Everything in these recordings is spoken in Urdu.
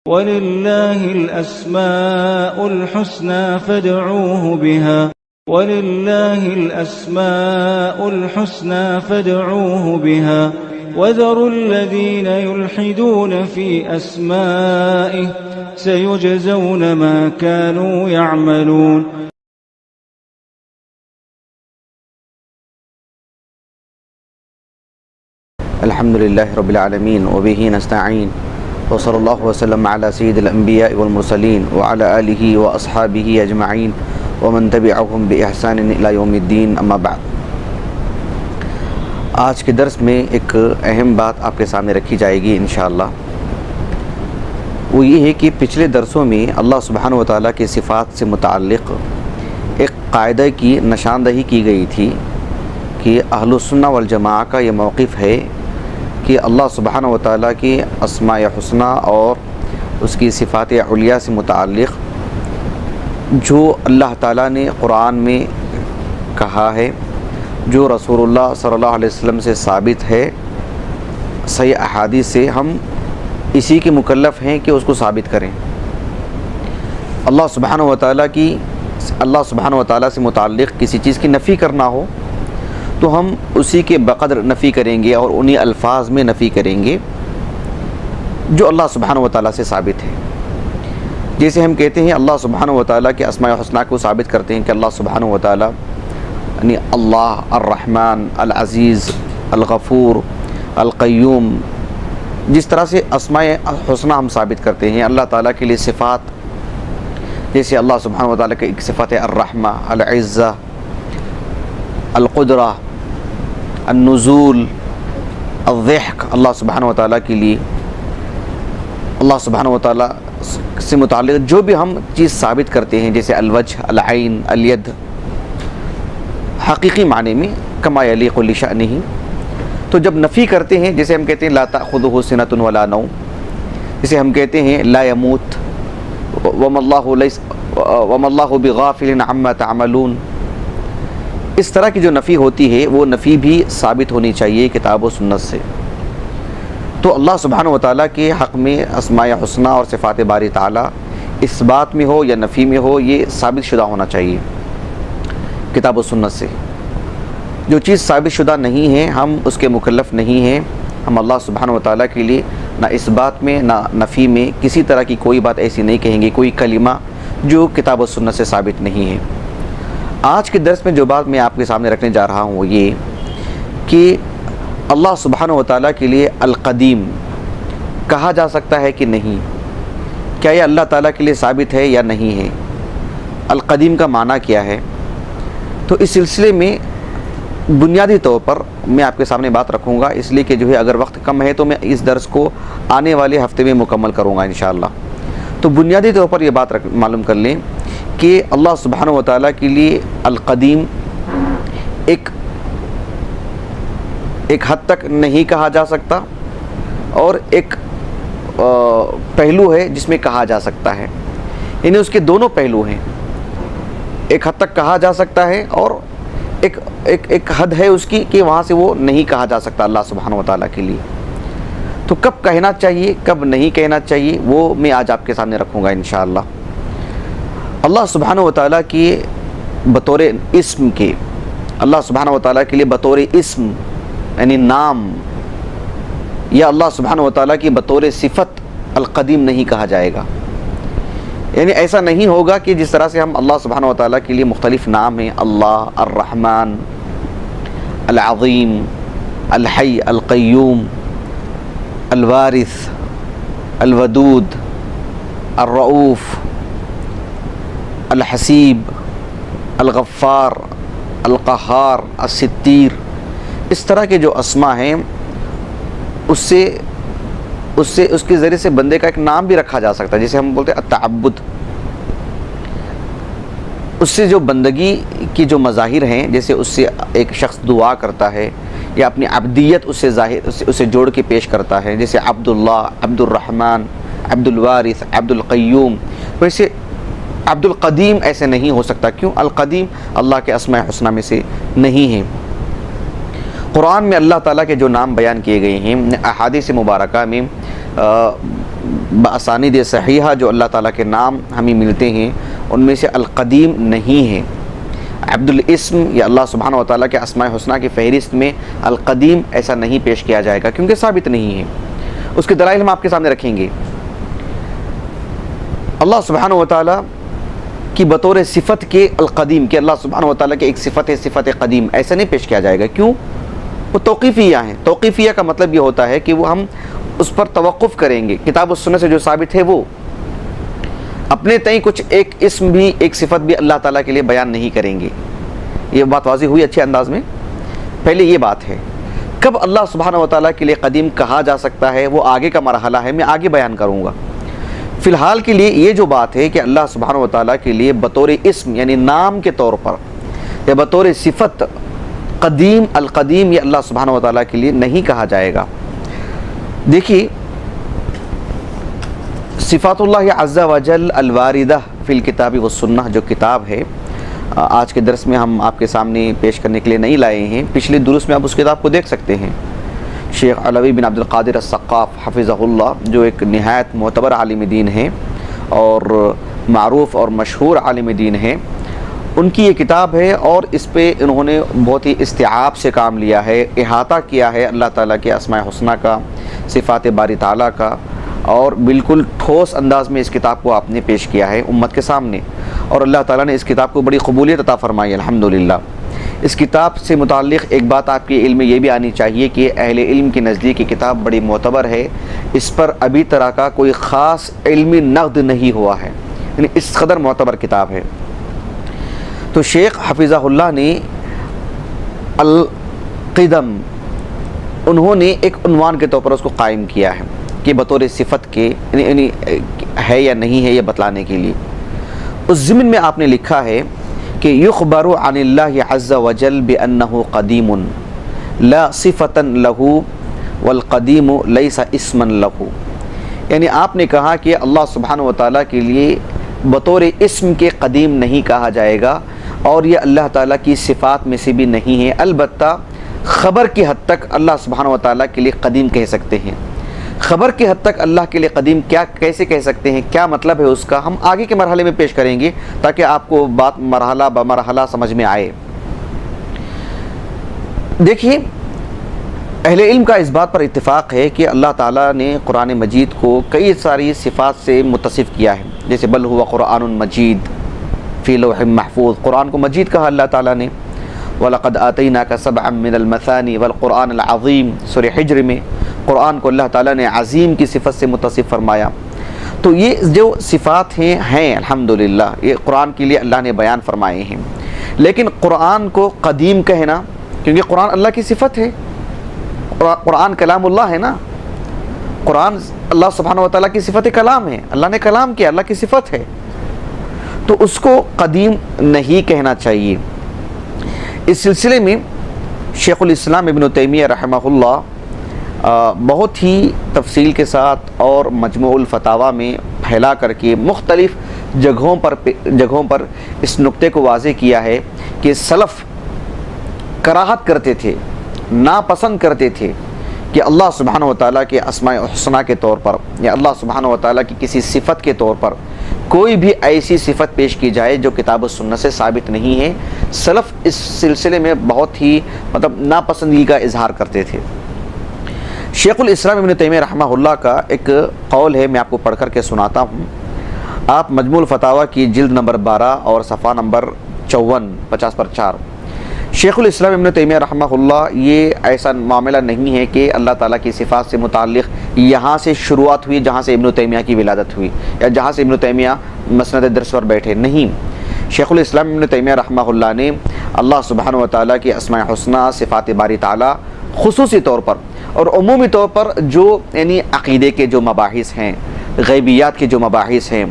وَلِلَّهِ الْأَسْمَاءُ الْحُسْنَى فَادْعُوهُ بِهَا وَلِلَّهِ الْأَسْمَاءُ الْحُسْنَى فَادْعُوهُ بِهَا وَذَرُوا الَّذِينَ يُلْحِدُونَ فِي أَسْمَائِهِ سَيُجْزَوْنَ مَا كَانُوا يَعْمَلُونَ. الحمد لله رب العالمين وبه نستعين وصلى الله وسلم على سيد الأنبياء والمرسلين وعلى آله وأصحابه أجمعين ومن تبعهم بإحسان إلى يوم الدين أما بعد. آج کے درس میں ایک اہم بات آپ کے سامنے رکھی جائے گی انشاءاللہ. وہ یہ ہے کہ پچھلے درسوں میں اللہ سبحانہ و تعالیٰ کی صفات سے متعلق ایک قاعدہ کی نشاندہی کی گئی تھی کہ اہل السنہ والجماعہ کا یہ موقف ہے کہ اللہ سبحانہ و تعالیٰ کی اسماء حسنہ اور اس کی صفات علیہ سے متعلق جو اللہ تعالیٰ نے قرآن میں کہا ہے، جو رسول اللہ صلی اللہ علیہ وسلم سے ثابت ہے صحیح احادیث سے، ہم اسی کے مکلف ہیں کہ اس کو ثابت کریں. اللہ سبحانہ و تعالیٰ سے متعلق کسی چیز کی نفی کرنا ہو تو ہم اسی کے بقدر نفی کریں گے اور انہی الفاظ میں نفی کریں گے جو اللہ سبحانہ و تعالیٰ سے ثابت ہے. جیسے ہم کہتے ہیں اللہ سبحانہ و تعالیٰ کے اسماء حسنہ کو ثابت کرتے ہیں کہ اللہ سبحانہ و تعالیٰ یعنی اللہ الرحمن، العزیز، الغفور، القیوم، جس طرح سے اسماء حسنہ ہم ثابت کرتے ہیں اللہ تعالیٰ کے لیے صفات، جیسے اللہ سبحانہ و تعالیٰ کی ایک صفت ہے الرحمہ، العزہ، القدرہ، النزول، الضحک. اللہ سبحانہ و تعالیٰ کے لیے اللہ سبحانہ و تعالیٰ سے متعلق جو بھی ہم چیز ثابت کرتے ہیں، جیسے الوجہ، العین، الید، حقیقی معنی میں کما یلیق لشأنہ. تو جب نفی کرتے ہیں، جیسے ہم کہتے ہیں لا تأخذہ سنۃ ولا نوم، جیسے ہم کہتے ہیں لا یموت، وما اللہ بغافل عما تعملون، اس طرح کی جو نفی ہوتی ہے وہ نفی بھی ثابت ہونی چاہیے کتاب و سنت سے. تو اللہ سبحانہ و تعالیٰ کے حق میں اسماء حسنہ اور صفات باری تعالیٰ اس بات میں ہو یا نفی میں ہو، یہ ثابت شدہ ہونا چاہیے کتاب و سنت سے. جو چیز ثابت شدہ نہیں ہے ہم اس کے مکلف نہیں ہیں. ہم اللہ سبحانہ و تعالیٰ کے لیے نہ اس بات میں نہ نفی میں کسی طرح کی کوئی بات ایسی نہیں کہیں گے، کوئی کلمہ جو کتاب و سنت سے ثابت نہیں ہے. آج کے درس میں جو بات میں آپ کے سامنے رکھنے جا رہا ہوں وہ یہ کہ اللہ سبحانہ و تعالیٰ کے لیے القدیم کہا جا سکتا ہے کہ نہیں، کیا یہ اللہ تعالیٰ کے لیے ثابت ہے یا نہیں ہے، القدیم کا معنی کیا ہے. تو اس سلسلے میں بنیادی طور پر میں آپ کے سامنے بات رکھوں گا، اس لیے کہ جو ہے اگر وقت کم ہے تو میں اس درس کو آنے والے ہفتے میں مکمل کروں گا انشاءاللہ. تو بنیادی طور پر یہ بات معلوم کر لیں کہ اللہ سبحانہ و تعالیٰ کے لیے القدیم ایک حد تک نہیں کہا جا سکتا، اور ایک پہلو ہے جس میں کہا جا سکتا ہے، یعنی اس کے دونوں پہلو ہیں. ایک حد تک کہا جا سکتا ہے اور ایک حد ہے اس کی کہ وہاں سے وہ نہیں کہا جا سکتا اللہ سبحانہ و تعالیٰ کے لیے. تو کب کہنا چاہیے کب نہیں کہنا چاہیے وہ میں آج آپ کے سامنے رکھوں گا انشاءاللہ. اللہ سبحانہ و تعالیٰ کی بطور اسم کے، اللہ سبحانہ و تعالیٰ کے لیے بطور اسم یعنی نام، یا اللہ سبحانہ و تعالیٰ کی بطور صفت القدیم نہیں کہا جائے گا. یعنی ایسا نہیں ہوگا کہ جس طرح سے ہم اللہ سبحانہ و تعالیٰ کے لیے مختلف نام ہیں، اللہ، الرحمن، العظیم، الحی، القیوم، الوارث، الودود، الرؤوف، الحسیب، الغفار، القہار، الستیر، اس طرح کے جو اسماء ہیں اس کے ذریعے سے بندے کا ایک نام بھی رکھا جا سکتا ہے. جیسے ہم بولتے ہیں التعبد، اس سے جو بندگی کی جو مظاہر ہیں، جیسے اس سے ایک شخص دعا کرتا ہے یا اپنی عبدیت اسے جوڑ کے پیش کرتا ہے، جیسے عبداللہ، عبد الرحمن، عبد الوارث، عبد القیوم. ویسے عبد القدیم ایسے نہیں ہو سکتا. کیوں؟ القدیم اللہ کے اسماء حسنہ میں سے نہیں ہیں. قرآن میں اللہ تعالیٰ کے جو نام بیان کیے گئے ہیں، احادیث مبارکہ میں باسانید صحیحہ جو اللہ تعالیٰ کے نام ہمیں ملتے ہیں ان میں سے القدیم نہیں ہے۔ عبد الاسم یا اللہ سبحانہ و تعالیٰ کے اسماء حسنہ کی فہرست میں القدیم ایسا نہیں پیش کیا جائے گا، کیونکہ ثابت نہیں ہے۔ اس کے دلائل ہم آپ کے سامنے رکھیں گے۔ اللہ سبحانہ و تعالیٰ کی بطور صفت کے القدیم، کہ اللہ سبحانہ و تعالیٰ کی ایک صفت ہے صفت قدیم، ایسا نہیں پیش کیا جائے گا۔ کیوں؟ وہ توقیفیہ ہیں۔ توقیفیہ کا مطلب یہ ہوتا ہے کہ وہ ہم اس پر توقف کریں گے، کتاب و سنت سے جو ثابت ہے وہ اپنے تئیں کچھ ایک اسم بھی ایک صفت بھی اللہ تعالیٰ کے لیے بیان نہیں کریں گے۔ یہ بات واضح ہوئی اچھے انداز میں؟ پہلے یہ بات ہے، کب اللہ سبحانہ و تعالیٰ کے لیے قدیم کہا جا سکتا ہے وہ آگے کا مرحلہ ہے، میں آگے بیان کروں گا۔ فی الحال کے لیے یہ جو بات ہے کہ اللہ سبحانہ و تعالیٰ کے لیے بطور اسم یعنی نام کے طور پر یا بطور صفت قدیم القدیم یہ اللہ سبحانہ و تعالیٰ کے لیے نہیں کہا جائے گا۔ دیکھیے صفات اللہ عز و جل الواردہ فی الکتاب والسنہ جو کتاب ہے، آج کے درس میں ہم آپ کے سامنے پیش کرنے کے لیے نہیں لائے ہیں، پچھلے دروس میں آپ اس کتاب کو دیکھ سکتے ہیں۔ شیخ علوی بن عبد القادر السقاف حفظہ اللہ جو ایک نہایت معتبر عالم دین ہیں اور معروف اور مشہور عالم دین ہیں، ان کی یہ کتاب ہے اور اس پہ انہوں نے بہت ہی استیعاب سے کام لیا ہے، احاطہ کیا ہے اللہ تعالیٰ کے اسماء حسنہ کا، صفات باری تعالیٰ کا، اور بالکل ٹھوس انداز میں اس کتاب کو آپ نے پیش کیا ہے امت کے سامنے، اور اللہ تعالیٰ نے اس کتاب کو بڑی قبولیت عطا فرمائی الحمدللہ۔ اس کتاب سے متعلق ایک بات آپ کے علم میں یہ بھی آنی چاہیے کہ اہل علم کی نزدیک یہ کتاب بڑی معتبر ہے، اس پر ابھی طرح کا کوئی خاص علمی نقد نہیں ہوا ہے، یعنی اس قدر معتبر کتاب ہے۔ تو شیخ حفظہ اللہ نے القدم انہوں نے ایک عنوان کے طور پر اس کو قائم کیا ہے کہ بطور صفت کے یعنی ہے یا نہیں ہے یہ بتلانے کے لیے۔ اس ضمن میں آپ نے لکھا ہے کہ یخبر عن اللہ عز وجل بأنہ قدیم لا صفتا لہ والقدیم لیس اسما لہ، یعنی آپ نے کہا کہ اللہ سبحانہ و تعالیٰ کے لیے بطور اسم کے قدیم نہیں کہا جائے گا اور یہ اللہ تعالیٰ کی صفات میں سے بھی نہیں ہے، البتہ خبر کی حد تک اللہ سبحانہ و تعالیٰ کے لیے قدیم کہہ سکتے ہیں۔ خبر کی حد تک اللہ کے لیے قدیم کیسے کہہ سکتے ہیں، کیا مطلب ہے اس کا، ہم آگے کے مرحلے میں پیش کریں گے تاکہ آپ کو بات مرحلہ بمرحلہ سمجھ میں آئے۔ دیکھیے اہل علم کا اس بات پر اتفاق ہے کہ اللہ تعالیٰ نے قرآن مجید کو کئی ساری صفات سے متصف کیا ہے، جیسے بل ہوا قرآن مجید فی لوح محفوظ، قرآن کو مجید کہا اللہ تعالیٰ نے، وَلَقَدْ آتَيْنَاكَ سَبْعًا مِّنَ الْمَثَانِي وَالْقُرْآنِ الْعَظِيمِ سورہ حجر میں قرآن کو اللہ تعالیٰ نے عظیم کی صفت سے متصف فرمایا۔ تو یہ جو صفات ہیں الحمدللہ یہ قرآن کے لیے اللہ نے بیان فرمائے ہیں، لیکن قرآن کو قدیم کہنا، کیونکہ قرآن اللہ کی صفت ہے، قرآن کلام اللہ ہے نا، قرآن اللہ سبحانہ و تعالیٰ کی صفت کلام ہے، اللہ نے کلام کیا، اللہ کی صفت ہے، تو اس کو قدیم نہیں کہنا چاہیے۔ اس سلسلے میں شیخ الاسلام ابن تیمیہ رحمہ اللہ بہت ہی تفصیل کے ساتھ اور مجموع الفتاویٰ میں پھیلا کر کے مختلف جگہوں پر اس نقطے کو واضح کیا ہے کہ سلف کراہت کرتے تھے، ناپسند کرتے تھے کہ اللہ سبحانہ و تعالیٰ کے اسماء حسنہ کے طور پر یا اللہ سبحانہ و تعالیٰ کی کسی صفت کے طور پر کوئی بھی ایسی صفت پیش کی جائے جو کتاب و سنت سے ثابت نہیں ہے۔ سلف اس سلسلے میں بہت ہی ناپسندگی کا اظہار کرتے تھے۔ شیخ الاسلام ابن تیمیہ رحمہ اللہ کا ایک قول ہے، میں آپ کو پڑھ کر کے سناتا ہوں۔ آپ مجموع الفتاویٰ کی جلد نمبر 12 اور صفحہ نمبر 54 50 پر 4۔ شیخ الاسلام ابن تیمیہ رحمہ اللہ یہ ایسا معاملہ نہیں ہے کہ اللہ تعالیٰ کی صفات سے متعلق یہاں سے شروعات ہوئی جہاں سے ابن تیمیہ کی ولادت ہوئی یا جہاں سے ابن تیمیہ مسند درس پر بیٹھے، نہیں۔ شیخ الاسلام ابن تیمیہ رحمہ اللہ نے اللہ سبحانہ و تعالیٰ کی اسماء حسنہ، صفات باری تعالیٰ خصوصی طور پر اور عمومی طور پر جو یعنی عقیدے کے جو مباحث ہیں، غیبیات کے جو مباحث ہیں،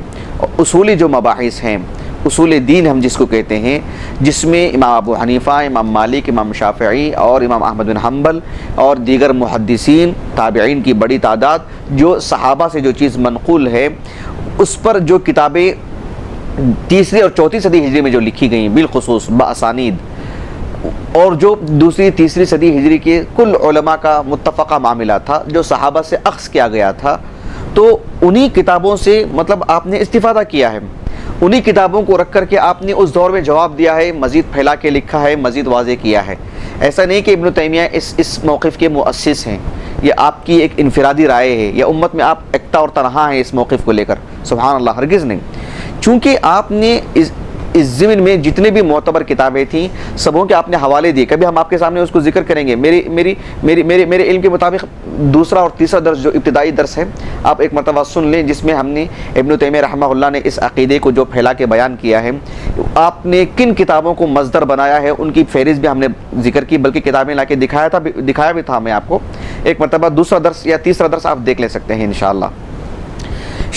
اصولی جو مباحث ہیں، اصول دین ہم جس کو کہتے ہیں، جس میں امام ابو حنیفہ، امام مالک، امام شافعی اور امام احمد بن حنبل اور دیگر محدثین تابعین کی بڑی تعداد جو صحابہ سے جو چیز منقول ہے اس پر جو کتابیں 3 اور 4 صدی ہجری میں جو لکھی گئیں بالخصوص باسانید، اور جو 2 3 صدی ہجری کے کل علماء کا متفقہ معاملہ تھا جو صحابہ سے اخذ کیا گیا تھا، تو انہی کتابوں سے مطلب آپ نے استفادہ کیا ہے، انہی کتابوں کو رکھ کر کے آپ نے اس دور میں جواب دیا ہے، مزید پھیلا کے لکھا ہے، مزید واضح کیا ہے۔ ایسا نہیں کہ ابن تیمیہ اس موقف کے مؤسس ہیں، یہ آپ کی ایک انفرادی رائے ہے، یا امت میں آپ اکتا اور تنہا ہیں اس موقف کو لے کر، سبحان اللہ، ہرگز نہیں۔ چونکہ آپ نے اس ضمن میں جتنے بھی معتبر کتابیں تھیں سبوں کے آپ نے حوالے دیے، کبھی ہم آپ کے سامنے اس کو ذکر کریں گے۔ میرے علم کے مطابق دوسرا اور تیسرا درس جو ابتدائی درس ہے آپ ایک مرتبہ سن لیں، جس میں ہم نے ابن تیمیہ رحمہ اللہ نے اس عقیدے کو جو پھیلا کے بیان کیا ہے، آپ نے کن کتابوں کو مصدر بنایا ہے ان کی فہرست بھی ہم نے ذکر کی، بلکہ کتابیں لا کے دکھایا بھی تھا میں آپ کو۔ ایک مرتبہ دوسرا درس یا تیسرا درس آپ دیکھ لے سکتے ہیں انشاءاللہ۔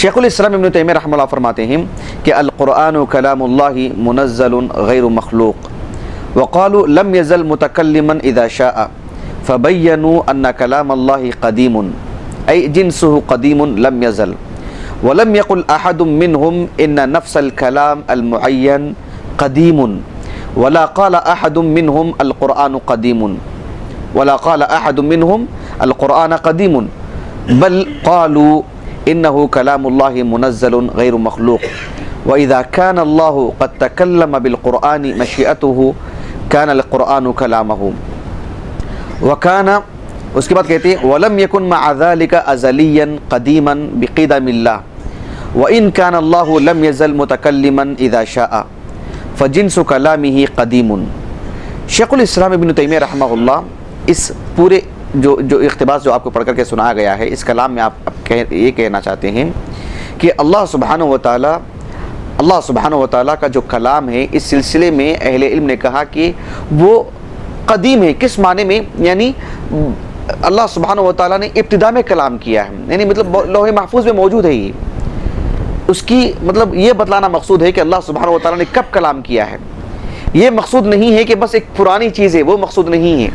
شیخ الاسلام ابن تیمیہ رحمہ اللہ فرماتے ہیں کہ القرآن کلام اللہ منزل غیر مخلوق، وقالوا لم يزل متکلما اذا شاء، فبینوا ان کلام اللہ قدیم ای جنسہ قدیم لم یزل، ولم يقل احد منهم ان نفس الكلام المعین قدیم، ولا قال احد منهم القرآن قدیم، ولا قال احد منهم القرآن قدیم، بل قالوا انه كلام الله منزل غیر مخلوق، واذا كان الله قد تكلم بالقرآن مشیئته كان القرآن كلامه، وكان اس کے بعد کہتے ہیں ولم يكن مع ذلك ازليا قديما بقدم الله، وان كان الله لم يزل متكلما اذا شاء فجنس كلامه قديم۔ شیخ الاسلام ابن تیمیہ رحمہ اللہ اس پورے جو اقتباس جو آپ کو پڑھ کر کے سنایا گیا ہے، اس کلام میں آپ یہ کہنا چاہتے ہیں کہ اللہ سبحانہ و تعالیٰ کا جو کلام ہے، اس سلسلے میں اہل علم نے کہا کہ وہ قدیم ہے۔ کس معنی میں؟ یعنی اللہ سبحانہ و تعالیٰ نے ابتدا میں کلام کیا ہے، یعنی مطلب لوح محفوظ میں موجود ہے۔ یہ اس کی مطلب یہ بتلانا مقصود ہے کہ اللہ سبحانہ و تعالیٰ نے کب کلام کیا ہے۔ یہ مقصود نہیں ہے کہ بس ایک پرانی چیز ہے، وہ مقصود نہیں ہے۔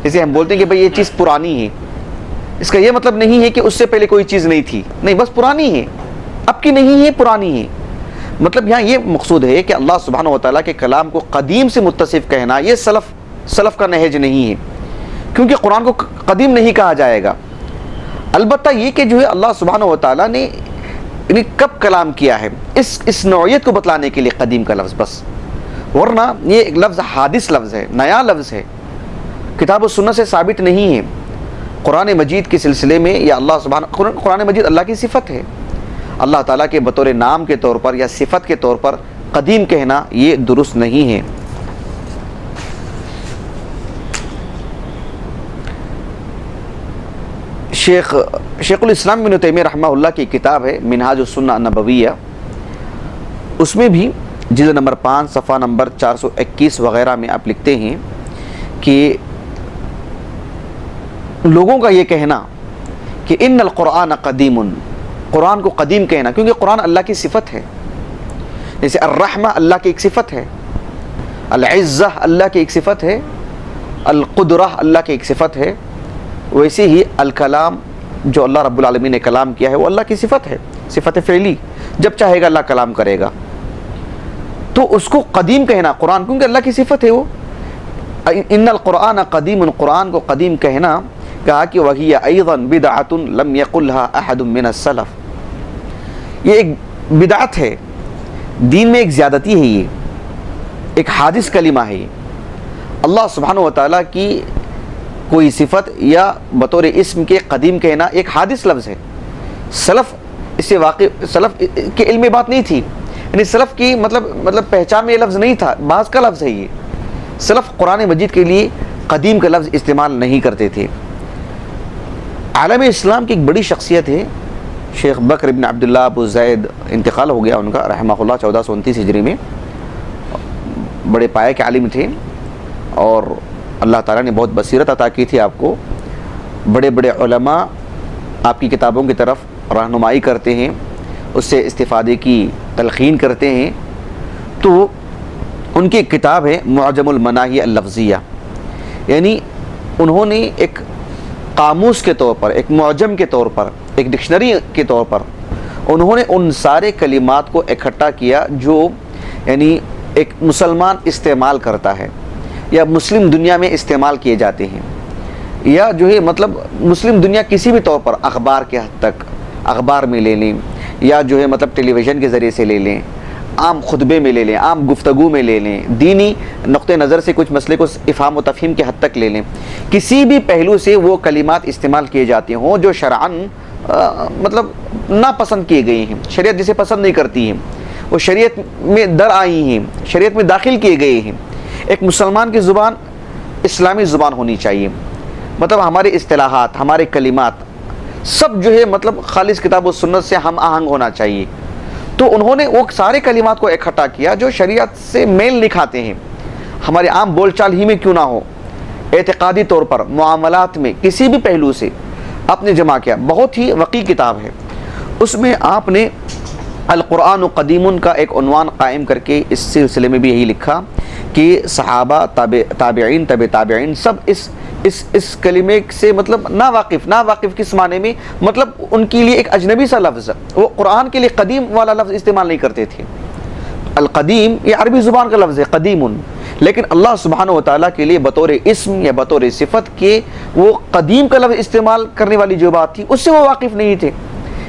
جیسے ہم بولتے ہیں کہ بھئی یہ چیز پرانی ہے، اس کا یہ مطلب نہیں ہے کہ اس سے پہلے کوئی چیز نہیں تھی، نہیں، بس پرانی ہے، اب کی نہیں ہے، پرانی ہے۔ مطلب یہاں یہ مقصود ہے کہ اللہ سبحانہ و تعالیٰ کے کلام کو قدیم سے متصف کہنا یہ سلف کا نہج نہیں ہے، کیونکہ قرآن کو قدیم نہیں کہا جائے گا۔ البتہ یہ کہ جو ہے اللہ سبحانہ و تعالیٰ نے یعنی کب کلام کیا ہے، اس نوعیت کو بتلانے کے لیے قدیم کا لفظ بس، ورنہ یہ ایک لفظ حادث لفظ ہے، نیا لفظ ہے، کتاب و سنت سے ثابت نہیں ہے۔ قرآن مجید کے سلسلے میں یا قرآن مجید اللہ کی صفت ہے، اللہ تعالیٰ کے بطور نام کے طور پر یا صفت کے طور پر قدیم کہنا یہ درست نہیں ہے۔ شیخ الاسلام ابن تیمیہ رحمہ اللہ کی کتاب ہے منہاج السنہ النبویہ، اس میں بھی جلد نمبر 5 صفحہ نمبر 421 وغیرہ میں آپ لکھتے ہیں کہ لوگوں کا یہ کہنا کہ ان القرآن قدیم، قرآن کو قدیم کہنا، کیونکہ قرآن اللہ کی صفت ہے، جیسے الرحمہ اللہ کی ایک صفت ہے، العزہ اللہ کی ایک صفت ہے، القدرہ اللہ کی ایک صفت ہے، ویسے ہی الکلام جو اللہ رب العالمین نے کلام کیا ہے وہ اللہ کی صفت ہے، صفت فعلی، جب چاہے گا اللہ کلام کرے گا، تو اس کو قدیم کہنا قرآن، کیونکہ اللہ کی صفت ہے وہ۔ ان القرآن قدیم، قرآن کو قدیم کہنا، کہا کہ وہی ایضا بدعۃ لم یقلها احد من السلف، یہ ایک بدعت ہے، دین میں ایک زیادتی ہے، یہ ایک حادث کلمہ ہے۔ اللہ سبحانہ و تعالیٰ کی کوئی صفت یا بطور اسم کے قدیم کہنا ایک حادث لفظ ہے، سلف اس سے واقف، سلف کے علم میں بات نہیں تھی، یعنی سلف کی مطلب پہچان میں یہ لفظ نہیں تھا، بعض کا لفظ ہے یہ۔ سلف قرآن مجید کے لیے قدیم کا لفظ استعمال نہیں کرتے تھے۔ عالم اسلام کی ایک بڑی شخصیت ہے شیخ بکر بن عبداللہ ابو زید، انتقال ہو گیا ان کا رحمہ اللہ 1429 ہجری میں، بڑے پائے کے عالم تھے اور اللہ تعالیٰ نے بہت بصیرت عطا کی تھی آپ کو، بڑے بڑے علماء آپ کی کتابوں کی طرف رہنمائی کرتے ہیں، اس سے استفادے کی تلقین کرتے ہیں۔ تو ان کی ایک کتاب ہے معجم المناہی اللفظیہ، یعنی انہوں نے ایک قاموس کے طور پر، ایک معجم کے طور پر، ایک ڈکشنری کے طور پر انہوں نے ان سارے کلمات کو اکٹھا کیا جو یعنی ایک مسلمان استعمال کرتا ہے یا مسلم دنیا میں استعمال کیے جاتے ہیں، یا جو ہے مطلب مسلم دنیا کسی بھی طور پر اخبار کے حد تک اخبار میں لے لیں یا جو ہے مطلب ٹیلی ویژن کے ذریعے سے لے لیں، عام خطبے میں لے لیں، عام گفتگو میں لے لیں، دینی نقطہ نظر سے کچھ مسئلے کو افہام و تفہیم کے حد تک لے لیں، کسی بھی پہلو سے وہ کلمات استعمال کیے جاتے ہوں جو شرعاً مطلب ناپسند کیے گئے ہیں، شریعت جسے پسند نہیں کرتی ہے، وہ شریعت میں در آئی ہیں، شریعت میں داخل کیے گئے ہیں۔ ایک مسلمان کی زبان اسلامی زبان ہونی چاہیے، مطلب ہمارے اصطلاحات، ہمارے کلمات سب جو ہے مطلب خالص کتاب و سنت سے ہم آہنگ ہونا چاہیے۔ تو انہوں نے وہ سارے کلمات کو اکٹھا کیا جو شریعت سے میل نہیں کھاتے ہیں، ہمارے عام بول چال ہی میں کیوں نہ ہو، اعتقادی طور پر معاملات میں کسی بھی پہلو سے آپ نے جمع کیا۔ بہت ہی وقی کتاب ہے، اس میں آپ نے القرآن قدیم کا ایک عنوان قائم کر کے اس سلسلے میں بھی یہی لکھا کہ صحابہ، تابعین، تابعین سب اس کلمے سے مطلب ناواقف کس معنی میں، مطلب ان کے لیے ایک اجنبی سا لفظ، وہ قرآن کے لیے قدیم والا لفظ استعمال نہیں کرتے تھے۔ القدیم یہ عربی زبان کا لفظ ہے، قدیم، لیکن اللہ سبحانہ و تعالیٰ کے لیے بطور اسم یا بطور صفت کے وہ قدیم کا لفظ استعمال کرنے والی جو بات تھی اس سے وہ واقف نہیں تھے،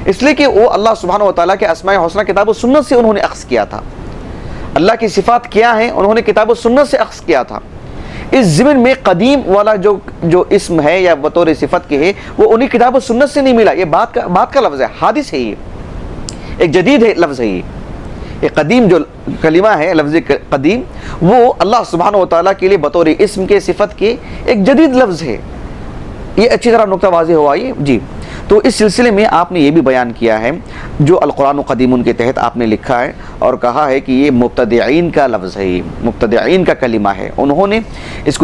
اس لیے کہ وہ اللہ سبحانہ و تعالیٰ کے اسماء حسنہ کتاب و سنت سے انہوں نے اخذ کیا تھا۔ اللہ کی صفات کیا ہیں انہوں نے کتاب و سنت سے اخذ کیا تھا۔ اس ضمن میں قدیم والا جو اسم ہے یا بطور صفت کے ہے وہ انہیں کتاب و سنت سے نہیں ملا، یہ بات کا لفظ ہے، حادث ہے، یہ ایک جدید ہے لفظ ہے، یہ قدیم جو کلمہ ہے لفظ قدیم وہ اللہ سبحانہ و تعالیٰ کے لیے بطور اسم کے صفت کے ایک جدید لفظ ہے۔ یہ اچھی طرح نقطہ واضح ہوا یہ جی۔ تو اس سلسلے میں آپ نے یہ بھی بیان کیا ہے جو القرآن قدیم کے تحت آپ نے لکھا ہے اور کہا ہے کہ یہ مبتدعین کا لفظ ہے، یہ مبتدعین کا کلمہ ہے، انہوں نے اس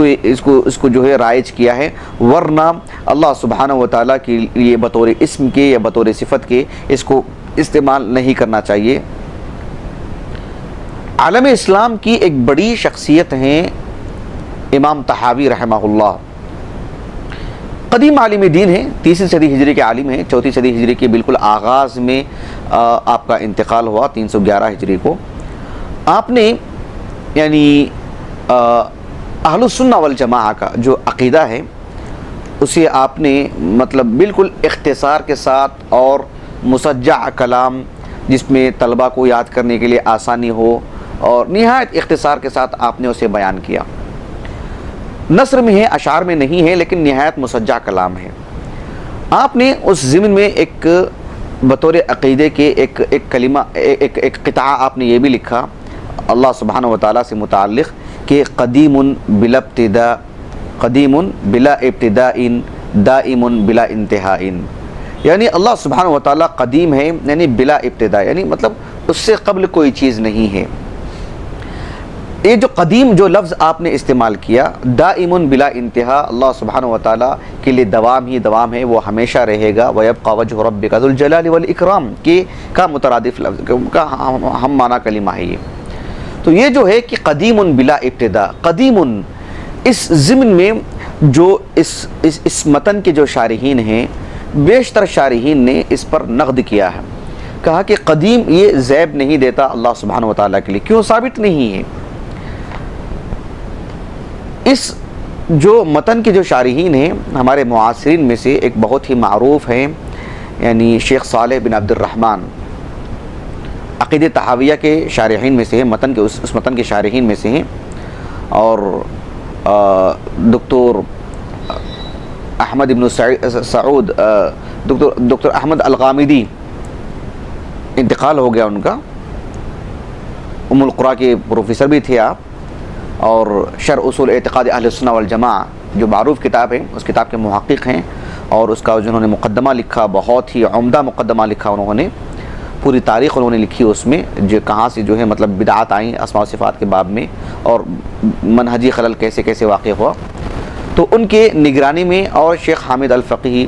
کو جو ہے رائج کیا ہے، ورنہ اللہ سبحانہ و تعالیٰ کے لیے بطور اسم کے یا بطور صفت کے اس کو استعمال نہیں کرنا چاہیے۔ عالم اسلام کی ایک بڑی شخصیت ہیں امام طحاوی رحمہ اللہ، قدیم عالم دین ہیں، 3 صدی ہجری کے عالم ہیں، 4 صدی ہجری کے بالکل آغاز میں آپ کا انتقال ہوا 311 ہجری کو۔ آپ نے یعنی اہل السنہ والجماعہ کا جو عقیدہ ہے اسے آپ نے مطلب بالکل اختصار کے ساتھ اور مسجع کلام جس میں طلبہ کو یاد کرنے کے لیے آسانی ہو اور نہایت اختصار کے ساتھ آپ نے اسے بیان کیا۔ نثر میں ہے، اشعار میں نہیں ہے، لیکن نہایت مسجع کلام ہے۔ آپ نے اس ضمن میں ایک بطور عقیدے کے ایک کلمہ ایک قطعہ آپ نے یہ بھی لکھا اللہ سبحانہ و تعالیٰ سے متعلق کہ قدیم بلا ابتداء دائم بلا انتہاء، یعنی اللہ سبحانہ و تعالیٰ قدیم ہے یعنی بلا ابتداء، یعنی مطلب اس سے قبل کوئی چیز نہیں ہے۔ یہ جو قدیم جو لفظ آپ نے استعمال کیا، دائم بلا انتہا، اللہ سبحانہ و تعالیٰ کے لیے دوام ہی دوام ہے، وہ ہمیشہ رہے گا۔ وَيَبْقَى وَجْهُ رَبِّكَ ذُو الْجَلَالِ وَالْإِكْرَامِ کا مترادف لفظ کا ہم معنی کلمہ ہے یہ۔ تو یہ جو ہے کہ قدیم بلا ابتدا، قدیم اس ضمن میں جو اس متن کے جو شارحین ہیں بیشتر شارحین نے اس پر نقد کیا ہے، کہا کہ قدیم یہ زیب نہیں دیتا اللہ سبحانہ و تعالیٰ کے لیے، کیوں ثابت نہیں ہے۔ اس جو متن کے جو شارحین ہیں ہمارے معاصرین میں سے ایک بہت ہی معروف ہیں، یعنی شیخ صالح بن عبد الرحمن عقیدہ طحاویہ کے شارحین میں سے ہیں، متن کے اس متن کے شارحین میں سے ہیں، اور دکتر احمد بن سعود دکتر احمد الغامدی انتقال ہو گیا ان کا، ام القرا کے پروفیسر بھی تھے آپ، اور شرح اصول اعتقاد اہل السنہ والجماعہ جو معروف کتاب ہے اس کتاب کے محقق ہیں، اور اس کا جنہوں نے مقدمہ لکھا بہت ہی عمدہ مقدمہ لکھا، انہوں نے پوری تاریخ انہوں نے لکھی اس میں، جو کہاں سے جو ہے مطلب بدعات آئیں اسماء و صفات کے باب میں اور منہجی خلل کیسے کیسے واقع ہوا۔ تو ان کے نگرانی میں، اور شیخ حامد الفقیہی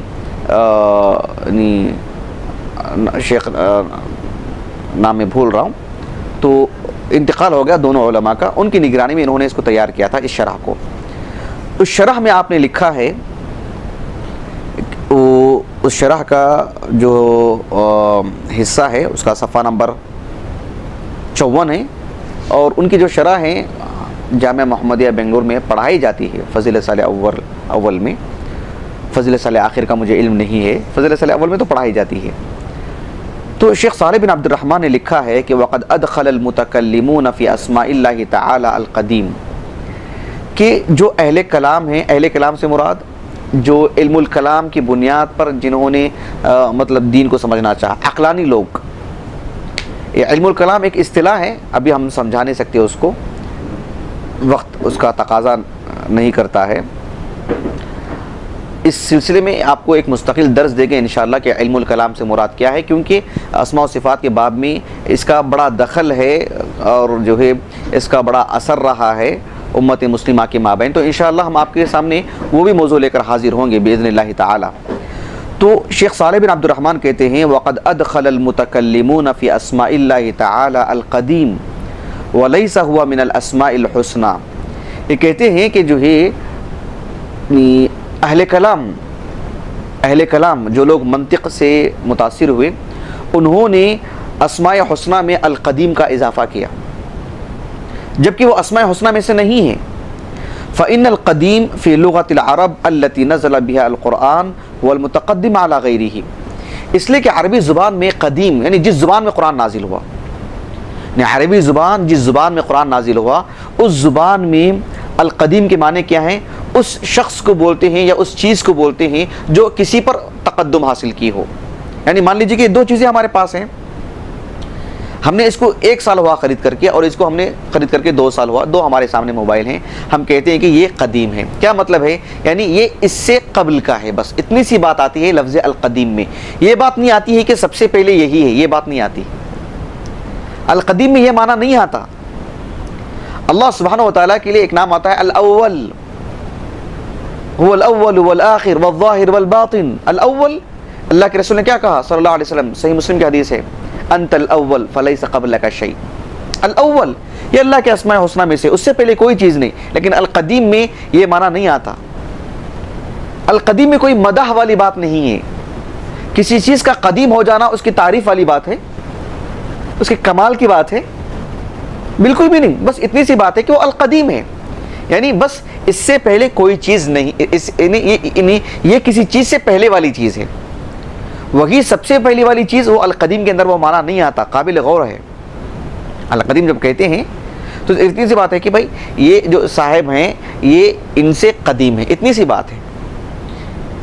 شیخ نام میں بھول رہا ہوں، تو انتقال ہو گیا دونوں علماء کا، ان کی نگرانی میں انہوں نے اس کو تیار کیا تھا اس شرح کو۔ اس شرح میں آپ نے لکھا ہے، اس شرح کا جو حصہ ہے اس کا صفحہ نمبر 54 ہے، اور ان کی جو شرح ہے جامعہ محمدیہ بنگلور میں پڑھائی جاتی ہے فضل سال اول میں، فضل سال آخر کا مجھے علم نہیں ہے، فضل سال اول میں تو پڑھائی جاتی ہے، تو شیخ صالح بن عبد الرحمن نے لکھا ہے کہ وقد ادخل المتکلمون فی اسماء اللہ تعالی القدیم، کہ جو اہل کلام ہیں، اہل کلام سے مراد جو علم الکلام کی بنیاد پر جنہوں نے مطلب دین کو سمجھنا چاہا، عقلانی لوگ. یہ علم الکلام ایک اصطلاح ہے، ابھی ہم سمجھا نہیں سکتے اس کو، وقت اس کا تقاضا نہیں کرتا ہے. اس سلسلے میں آپ کو ایک مستقل درس دے گے انشاءاللہ کہ علم الکلام سے مراد کیا ہے، کیونکہ اسماء و صفات کے باب میں اس کا بڑا دخل ہے اور جو ہے اس کا بڑا اثر رہا ہے امت مسلمہ کے مابین. تو انشاءاللہ ہم آپ کے سامنے وہ بھی موضوع لے کر حاضر ہوں گے باذن اللہ تعالی. تو شیخ صالح بن عبد الرحمن کہتے ہیں وقد ادخل المتکلمون فی اسماء اللہ تعالی القدیم ولیس هو من الاسماء الحسنى. یہ کہتے ہیں کہ جو ہے اہل کلام جو لوگ منطق سے متاثر ہوئے، انہوں نے اسماء حسنہ میں القدیم کا اضافہ کیا، جبکہ وہ اسماء حسنہ میں سے نہیں ہے. فإن القدیم فی لغت العرب التي نزل بها القرآن والمتقدم على غیرہ. اس لیے کہ عربی زبان میں قدیم یعنی جس زبان میں قرآن نازل ہوا، یعنی عربی زبان جس زبان میں قرآن نازل ہوا اس زبان میں القدیم کے معنی کیا ہیں؟ اس شخص کو بولتے ہیں یا اس چیز کو بولتے ہیں جو کسی پر تقدم حاصل کی ہو. یعنی مان لیجیے کہ دو چیزیں ہمارے پاس ہیں، ہم نے اس کو 1 سال ہوا خرید کر کے اور اس کو ہم نے خرید کر کے 2 سال ہوا، دو ہمارے سامنے موبائل ہیں، ہم کہتے ہیں کہ یہ قدیم ہے. کیا مطلب ہے؟ یعنی یہ اس سے قبل کا ہے. بس اتنی سی بات آتی ہے لفظ القدیم میں. یہ بات نہیں آتی ہے کہ سب سے پہلے یہی ہے، یہ بات نہیں آتی. القدیم میں یہ معنی نہیں آتا. اللہ سبحانہ و تعالیٰ کے لیے ایک نام آتا ہے الاول، هو الاول والآخر والظاہر والباطن. الاول، اللہ کے رسول نے کیا کہا صلی اللہ علیہ وسلم، صحیح مسلم کی حدیث ہے، انت الاول فلیس قبلک شیء. الاول یہ اللہ کے اسماء حسنہ میں سے، اس سے پہلے کوئی چیز نہیں. لیکن القدیم میں یہ معنی نہیں آتا. القدیم میں کوئی مدح والی بات نہیں ہے. کسی چیز کا قدیم ہو جانا اس کی تعریف والی بات ہے، اس کے کمال کی بات ہے؟ بالکل بھی نہیں. بس اتنی سی بات ہے کہ وہ القدیم ہے، یعنی بس اس سے پہلے کوئی چیز نہیں، یہ کسی چیز سے پہلے والی چیز ہے. وہی سب سے پہلی والی چیز، وہ القدیم کے اندر وہ معنی نہیں آتا. قابل غور ہے. القدیم جب کہتے ہیں تو اتنی سی بات ہے کہ بھائی یہ جو صاحب ہیں یہ ان سے قدیم ہے، اتنی سی بات ہے.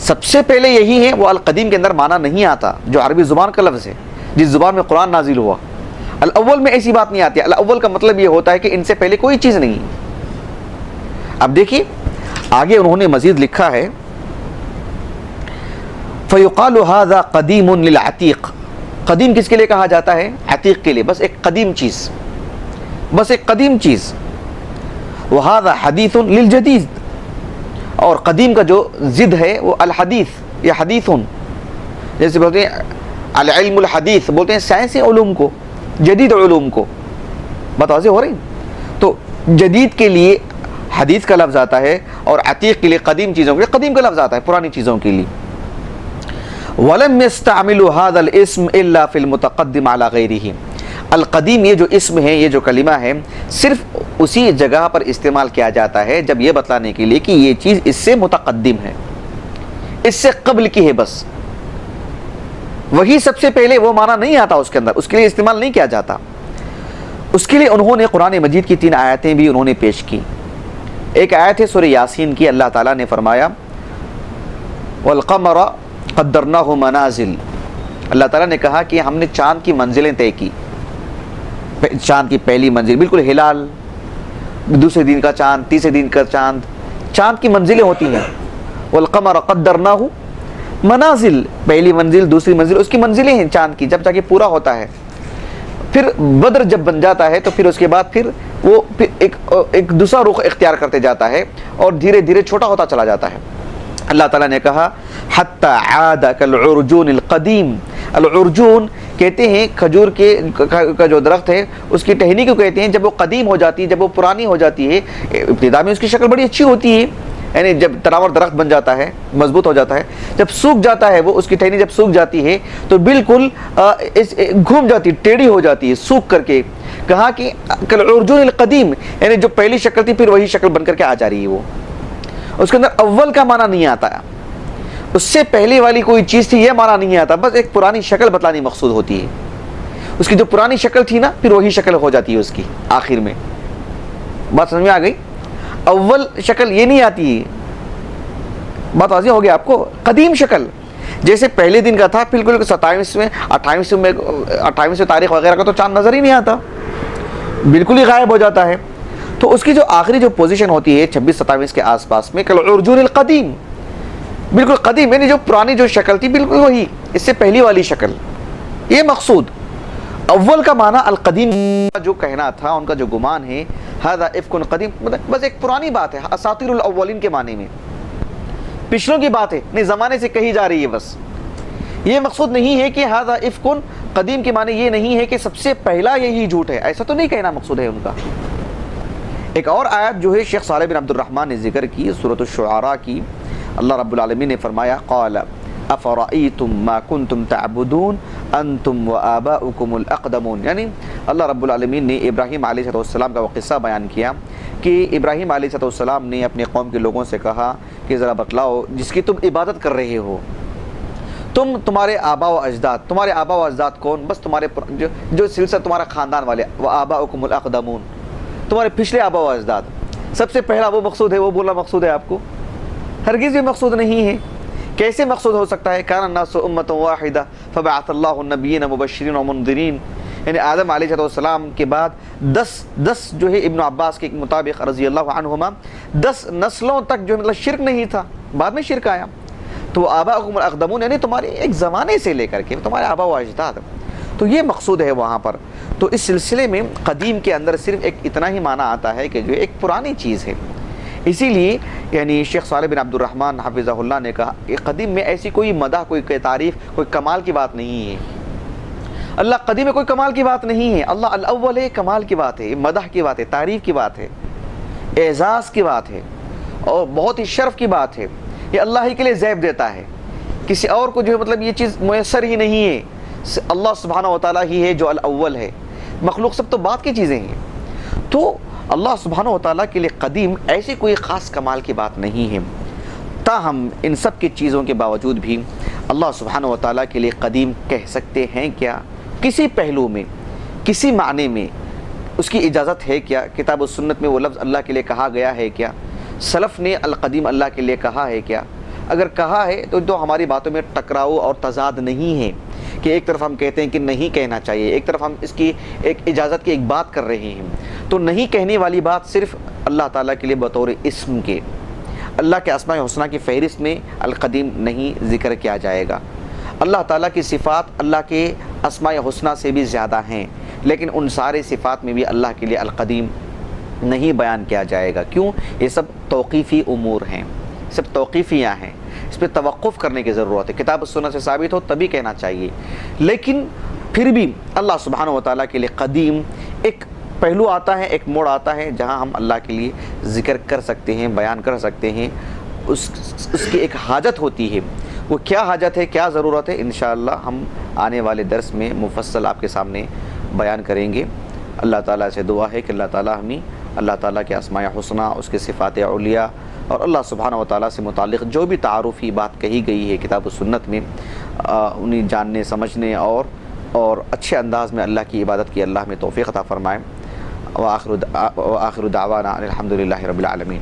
سب سے پہلے یہی ہے، وہ القدیم کے اندر معنی نہیں آتا جو عربی زبان کا لفظ ہے، جس زبان میں قرآن نازل ہوا. الاول میں ایسی بات نہیں آتی. الاول کا مطلب یہ ہوتا ہے کہ ان سے پہلے کوئی چیز نہیں. اب دیکھیے آگے انہوں نے مزید لکھا ہے فَيُقَالُ هَذَا قَدِيمٌ لِلْعَتِيقِ. قدیم کس کے لیے کہا جاتا ہے؟ عتیق کے لیے. بس ایک قدیم چیز، بس ایک قدیم چیز. وَهَذَا حَدِيثٌ لِلْجَدِيدِ. اور قدیم کا جو ضد ہے وہ الحدیث یا حدیثٌ. جیسے بولتے ہیں العلم الحدیث، بولتے ہیں سائنسی علوم کو، جدید علوم کو. بات واضح ہو رہی؟ تو جدید کے لیے حدیث کا لفظ آتا ہے اور عتیق کے لیے قدیم چیزوں کے لیے قدیم کا لفظ آتا ہے، پرانی چیزوں کے لیے. وَلَمْ يَسْتَعْمِلُوا هَذَا الْإِسْمِ إِلَّا فِي الْمُتَقَدِّمِ عَلَى غَيْرِهِ. القدیم یہ جو اسم ہے، یہ جو کلمہ ہے، صرف اسی جگہ پر استعمال کیا جاتا ہے جب یہ بتلانے کے لیے کہ یہ چیز اس سے متقدم ہے، اس سے قبل کی ہے. بس وہی سب سے پہلے وہ معنی نہیں آتا اس کے اندر، اس کے لیے استعمال نہیں کیا جاتا. اس کے لیے انہوں نے قرآن مجید کی 3 آیتیں بھی انہوں نے پیش کی. ایک آیت ہے سورہ یاسین کی. اللہ تعالیٰ نے فرمایا وَالْقَمَرَ قَدَّرْنَاهُ مَنَازِلَ. اللہ تعالیٰ نے کہا کہ ہم نے چاند کی منزلیں طے کی. چاند کی پہلی منزل بالکل ہلال، دوسرے دن کا چاند، تیسرے دن کا چاند، چاند کی منزلیں ہوتی ہیں. وَالْقَمَرَ قَدَّرْنَاهُ منازل، پہلی منزل، دوسری منزل، اس کی منزلیں ہیں چاند کی، جب جا کے پورا ہوتا ہے. پھر بدر جب بن جاتا ہے تو پھر اس کے بعد پھر وہ ایک دوسرا رخ اختیار کرتے جاتا ہے اور دھیرے دھیرے چھوٹا ہوتا چلا جاتا ہے. اللہ تعالیٰ نے کہا حتی عاد کالعرجون القدیم. العرجون کہتے ہیں کھجور کا جو درخت ہے اس کی ٹہنی کو کہتے ہیں جب وہ قدیم ہو جاتی ہے، جب وہ پرانی ہو جاتی ہے. ابتدا میں اس کی شکل بڑی اچھی ہوتی ہے، یعنی جب تناور درخت بن جاتا ہے، مضبوط ہو جاتا ہے. جب سوکھ جاتا ہے، وہ اس کی ٹہنی جب سوکھ جاتی ہے تو بالکل گھوم جاتی، ٹیڑھی ہو جاتی ہے سوکھ کر کے. کہا کہ کالعرجون القدیم، یعنی جو پہلی شکل تھی پھر وہی شکل بن کر کے آ جا رہی ہے. وہ اس کے اندر اول کا معنی نہیں آتا، اس سے پہلے والی کوئی چیز تھی یہ معنی نہیں آتا. بس ایک پرانی شکل بتلانی مقصود ہوتی ہے. اس کی جو پرانی شکل تھی نا پھر وہی شکل ہو جاتی ہے اس کی آخر میں. بات سمجھ میں آ گئی؟ اول شکل یہ نہیں آتی. بات واضح ہو گیا آپ کو؟ قدیم شکل جیسے پہلے دن کا تھا بالکل 27ویں 28ویں تاریخ وغیرہ کا تو چاند نظر ہی نہیں آتا, بالکل ہی غائب ہو جاتا ہے. تو اس کی جو آخری جو پوزیشن ہوتی ہے 26-27 کے آس پاس میں کالعرجون القدیم, بالکل قدیم یعنی جو پرانی جو شکل تھی بالکل وہی, اس سے پہلی والی شکل. یہ مقصود اول کا معنی القدیم جو کہنا تھا, ان کا جو گمان ہے ھذا افک قدیم, بس ایک پرانی بات ہے اساطیر الاولین کے معنی میں, پچھلوں کی بات ہے, نہیں زمانے سے کہی جا رہی ہے بس. یہ مقصود نہیں ہے کہ ھذا افک قدیم کے معنی یہ نہیں ہے کہ سب سے پہلا یہی جھوٹ ہے, ایسا تو نہیں کہنا مقصود ہے ان کا. ایک اور آیت جو ہے شیخ صالح بن عبد الرحمن نے ذکر کی سورۃ الشعراء کی, اللہ رب العالمین نے فرمایا قال افرأیتم ما کنتم تعبدون انتم وآباؤکم الاقدمون, یعنی اللہ رب العالمین نے ابراہیم علیہ السلام کا وہ قصہ بیان کیا کہ ابراہیم علیہ السلام نے اپنے قوم کے لوگوں سے کہا کہ ذرا بتلاؤ جس کی تم عبادت کر رہے ہو, تمہارے آبا و اجداد, تمہارے آبا و اجداد کون؟ بس تمہارے جو سلسلہ تمہارا خاندان والے, وآباؤکم الاقدمون, تمہارے پچھلے آبا و اجداد. سب سے پہلا وہ مقصود ہے, وہ بولنا مقصود ہے آپ کو؟ ہرگز یہ مقصود نہیں ہے. کیسے مقصود ہو سکتا ہے؟ کان الناس امۃ واحدہ فبعث اللہ النبیین مبشرین ومنذرین, یعنی آدم علیہ السلام کے بعد 10 جو ہے ابن عباس کے مطابق رضی اللہ عنہما 10 نسلوں تک جو مطلب شرک نہیں تھا, بعد میں شرک آیا. تو آباؤکم الاقدمون یعنی تمہارے ایک زمانے سے لے کر کے تمہارے آبا و اجداد, تو یہ مقصود ہے وہاں پر. تو اس سلسلے میں قدیم کے اندر صرف ایک اتنا ہی معنی آتا ہے کہ جو ایک پرانی چیز ہے. اسی لیے یعنی شیخ صالح بن عبد الرحمن حفظہ اللہ نے کہا کہ قدیم میں ایسی کوئی مدح, کوئی تعریف, کوئی کمال کی بات نہیں ہے. اللہ قدیم میں کوئی کمال کی بات نہیں ہے, اللہ الاول ہے, کمال کی بات ہے, مدح کی بات ہے, تعریف کی بات ہے, اعزاز کی بات ہے, اور بہت ہی شرف کی بات ہے. یہ اللہ ہی کے لیے زیب دیتا ہے, کسی اور کو جو ہے مطلب یہ چیز میسر ہی نہیں ہے. اللہ سبحانہ و تعالیٰ ہی ہے جو الاول ہے, مخلوق سب تو بعد کی چیزیں ہیں. تو اللہ سبحانہ و تعالیٰ کے لیے قدیم ایسی کوئی خاص کمال کی بات نہیں ہے. تاہم ان سب کی چیزوں کے باوجود بھی اللہ سبحانہ و تعالیٰ کے لیے قدیم کہہ سکتے ہیں کیا؟ کسی پہلو میں, کسی معنی میں اس کی اجازت ہے کیا؟ کتاب و سنت میں وہ لفظ اللہ کے لیے کہا گیا ہے کیا؟ سلف نے القدیم اللہ کے لیے کہا ہے کیا؟ اگر کہا ہے تو ہماری باتوں میں ٹکراؤ اور تضاد نہیں ہے کہ ایک طرف ہم کہتے ہیں کہ نہیں کہنا چاہیے, ایک طرف ہم اس کی ایک اجازت کی ایک بات کر رہے ہیں. تو نہیں کہنے والی بات صرف اللہ تعالیٰ کے لیے بطور اسم کے, اللہ کے اسماء حسنہ کی فہرست میں القدیم نہیں ذکر کیا جائے گا. اللہ تعالیٰ کی صفات اللہ کے اسماء حسنہ سے بھی زیادہ ہیں, لیکن ان سارے صفات میں بھی اللہ کے لیے القدیم نہیں بیان کیا جائے گا. کیوں؟ یہ سب توقیفی امور ہیں, سب توقیفیاں ہیں, اس پہ توقف کرنے کی ضرورت ہے. کتاب و سنت سے ثابت ہو تبھی کہنا چاہیے. لیکن پھر بھی اللہ سبحانہ و تعالیٰ کے لیے قدیم ایک پہلو آتا ہے, ایک موڑ آتا ہے جہاں ہم اللہ کے لیے ذکر کر سکتے ہیں, بیان کر سکتے ہیں. اس کی ایک حاجت ہوتی ہے. وہ کیا حاجت ہے, کیا ضرورت ہے, انشاءاللہ ہم آنے والے درس میں مفصل آپ کے سامنے بیان کریں گے. اللہ تعالیٰ سے دعا ہے کہ اللہ تعالیٰ ہمیں اللہ تعالیٰ کے اسماء حسنہ, اس کے صفات علیٰ اور اللہ سبحانہ و تعالیٰ سے متعلق جو بھی تعارفی بات کہی گئی ہے کتاب و سنت میں, انہیں جاننے, سمجھنے اور اچھے انداز میں اللہ کی عبادت کی اللہ ہمیں توفیق عطا فرمائے. وآخر دعوانا الحمدللہ رب العالمین.